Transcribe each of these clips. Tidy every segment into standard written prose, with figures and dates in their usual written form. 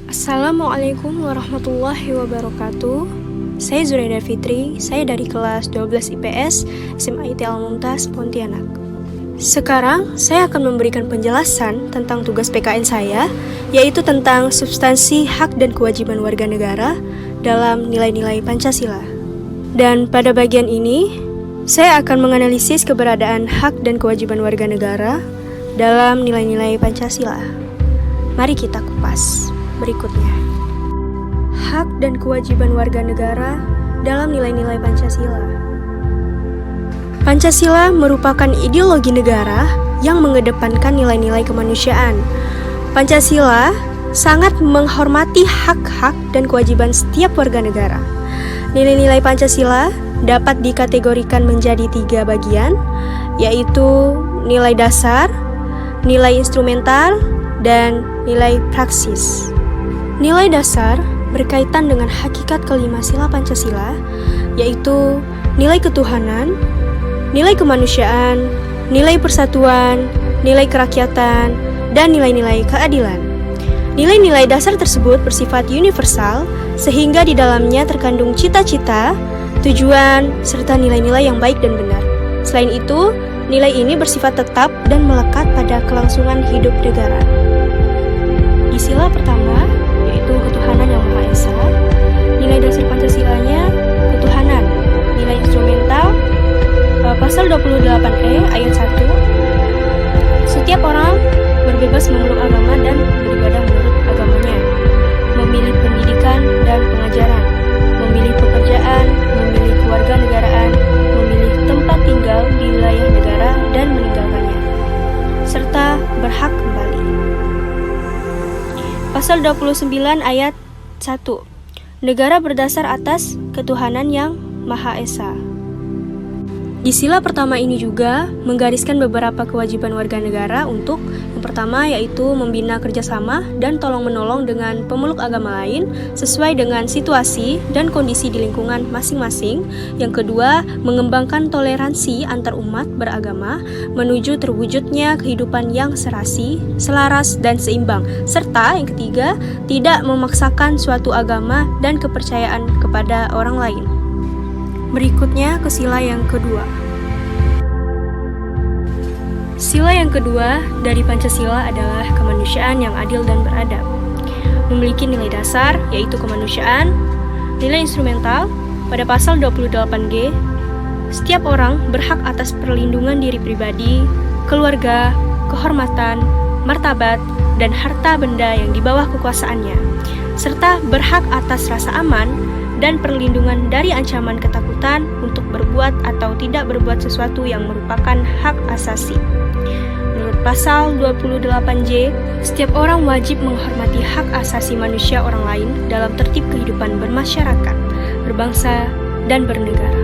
Assalamualaikum warahmatullahi wabarakatuh. Saya Zuraida Fitri, saya dari kelas 12 IPS SMA IT Al-Mumtaz, Pontianak. Sekarang saya akan memberikan penjelasan tentang tugas PKN saya, yaitu tentang substansi hak dan kewajiban warga negara dalam nilai-nilai Pancasila. Dan pada bagian ini, saya akan menganalisis keberadaan hak dan kewajiban warga negara dalam nilai-nilai Pancasila. Mari kita kupas berikutnya. Hak dan kewajiban warga negara dalam nilai-nilai Pancasila. Pancasila merupakan ideologi negara yang mengedepankan nilai-nilai kemanusiaan. Pancasila sangat menghormati hak-hak dan kewajiban setiap warga negara. Nilai-nilai Pancasila dapat dikategorikan menjadi 3 bagian, yaitu nilai dasar, nilai instrumental, dan nilai praksis. Nilai dasar berkaitan dengan hakikat kelima sila Pancasila, yaitu nilai ketuhanan, nilai kemanusiaan, nilai persatuan, nilai kerakyatan, dan nilai-nilai keadilan. Nilai-nilai dasar tersebut bersifat universal, sehingga di dalamnya terkandung cita-cita, tujuan, serta nilai-nilai yang baik dan benar. Selain itu, nilai ini bersifat tetap dan melekat pada kelangsungan hidup negara. Di sila pertama, yaitu ketuhanan yang Maha Esa, nilai dasar Pancasilanya ketuhanan. Nilai instrumental, pasal 28E ayat 1, setiap orang berbebas memeluk agama dan beribadah menurut agamanya, memilih pendidikan dan pengajaran, memilih pekerjaan, memilih kewarganegaraan, memilih tempat tinggal di wilayah negara dan meninggalkannya, serta berhak kembali. Pasal 29 ayat 1. Negara berdasar atas ketuhanan yang Maha Esa. Di sila pertama ini juga menggariskan beberapa kewajiban warga negara untuk yang pertama yaitu membina kerjasama dan tolong-menolong dengan pemeluk agama lain sesuai dengan situasi dan kondisi di lingkungan masing-masing. Yang kedua, mengembangkan toleransi antar umat beragama menuju terwujudnya kehidupan yang serasi, selaras, dan seimbang. Serta yang ketiga, tidak memaksakan suatu agama dan kepercayaan kepada orang lain. Berikutnya ke sila yang kedua. Sila yang kedua dari Pancasila adalah kemanusiaan yang adil dan beradab. Memiliki nilai dasar yaitu kemanusiaan, nilai instrumental pada pasal 28G, setiap orang berhak atas perlindungan diri pribadi, keluarga, kehormatan, martabat, dan harta benda yang di bawah kekuasaannya, serta berhak atas rasa aman dan perlindungan dari ancaman ketakutan untuk berbuat atau tidak berbuat sesuatu yang merupakan hak asasi. Menurut pasal 28J, setiap orang wajib menghormati hak asasi manusia orang lain dalam tertib kehidupan bermasyarakat, berbangsa, dan bernegara.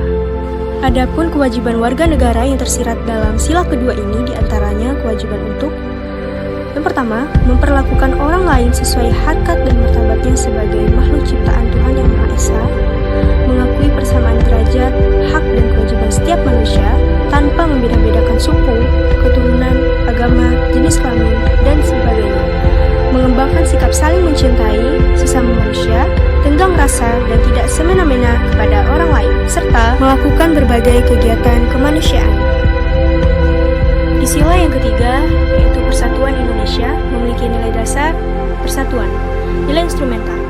Adapun kewajiban warga negara yang tersirat dalam sila kedua ini diantaranya kewajiban untuk yang pertama, memperlakukan orang lain sesuai harkat dan martabatnya sebagai makhluk ciptaan Tuhan Yang Maha Esa, mengakui persamaan derajat, hak dan kewajiban setiap manusia tanpa membeda-bedakan suku, keturunan, agama, jenis kelamin, dan sebagainya, mengembangkan sikap saling mencintai sesama manusia, tenggang rasa dan tidak semena-mena kepada orang lain, serta melakukan berbagai kegiatan kemanusiaan. Di sila yang ketiga, yaitu Persatuan Indonesia, memiliki nilai dasar persatuan. Nilai instrumental.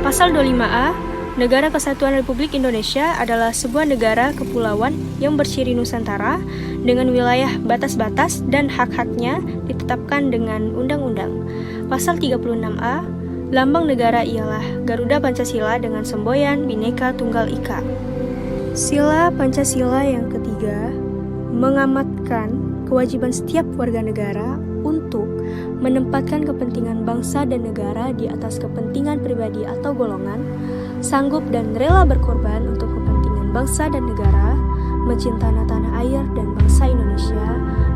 Pasal 25A, Negara Kesatuan Republik Indonesia adalah sebuah negara kepulauan yang berciri Nusantara dengan wilayah batas-batas dan hak-haknya ditetapkan dengan undang-undang. Pasal 36A, lambang negara ialah Garuda Pancasila dengan semboyan Bhinneka Tunggal Ika. Sila Pancasila yang ketiga, mengamatkan kewajiban setiap warga negara untuk menempatkan kepentingan bangsa dan negara di atas kepentingan pribadi atau golongan, sanggup dan rela berkorban untuk kepentingan bangsa dan negara, mencintai tanah air dan bangsa Indonesia,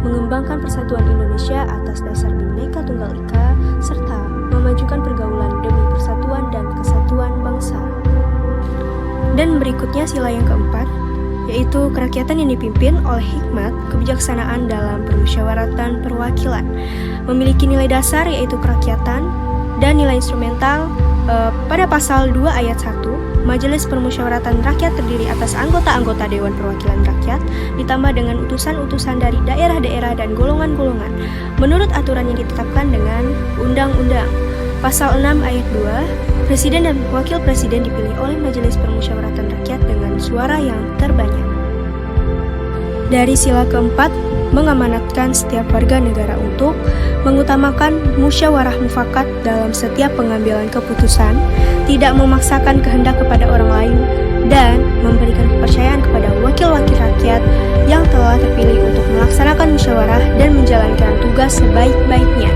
mengembangkan persatuan Indonesia atas dasar Bhinneka Tunggal Ika, serta memajukan pergaulan demi persatuan dan kesatuan bangsa. Dan berikutnya sila yang keempat, yaitu kerakyatan yang dipimpin oleh hikmat kebijaksanaan dalam permusyawaratan perwakilan, memiliki nilai dasar yaitu kerakyatan, Dan nilai instrumental pada pasal 2 ayat 1, Majelis Permusyawaratan Rakyat terdiri atas anggota-anggota Dewan Perwakilan Rakyat ditambah dengan utusan-utusan dari daerah-daerah dan golongan-golongan menurut aturan yang ditetapkan dengan undang-undang. Pasal 6 ayat 2, Presiden dan Wakil Presiden dipilih oleh Majelis Permusyawaratan Rakyat dengan suara yang terbanyak. Dari sila keempat, mengamanatkan setiap warga negara untuk mengutamakan musyawarah mufakat dalam setiap pengambilan keputusan, tidak memaksakan kehendak kepada orang lain, dan memberikan kepercayaan kepada wakil-wakil rakyat yang telah terpilih untuk melaksanakan musyawarah dan menjalankan tugas sebaik-baiknya.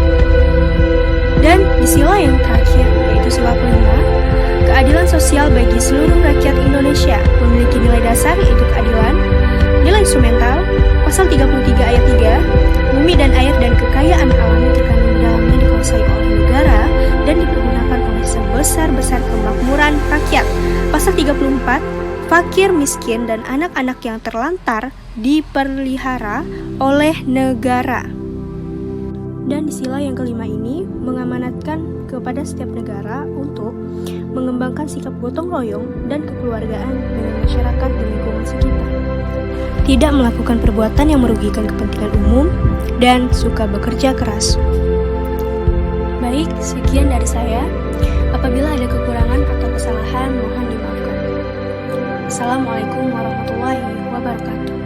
Dan di sila yang terakhir, yaitu sila kelima, keadilan sosial bagi seluruh rakyat Indonesia memiliki nilai dasar yaitu keadilan, nilai instrumental, pasal 33 ayat 3, bumi dan air dan kekayaan alam yang terkandung di dalamnya dikuasai oleh negara dan dipergunakan oleh sebesar-besar kemakmuran rakyat. Pasal 34, fakir, miskin, dan anak-anak yang terlantar diperlihara oleh negara. Dan di sila yang kelima ini mengamanatkan kepada setiap negara untuk mengembangkan sikap gotong royong dan kekeluargaan dengan masyarakat dan lingkungan sekitar, tidak melakukan perbuatan yang merugikan kepentingan umum, dan suka bekerja keras. Baik, sekian dari saya. Apabila ada kekurangan atau kesalahan, mohon dimaafkan. Assalamualaikum warahmatullahi wabarakatuh.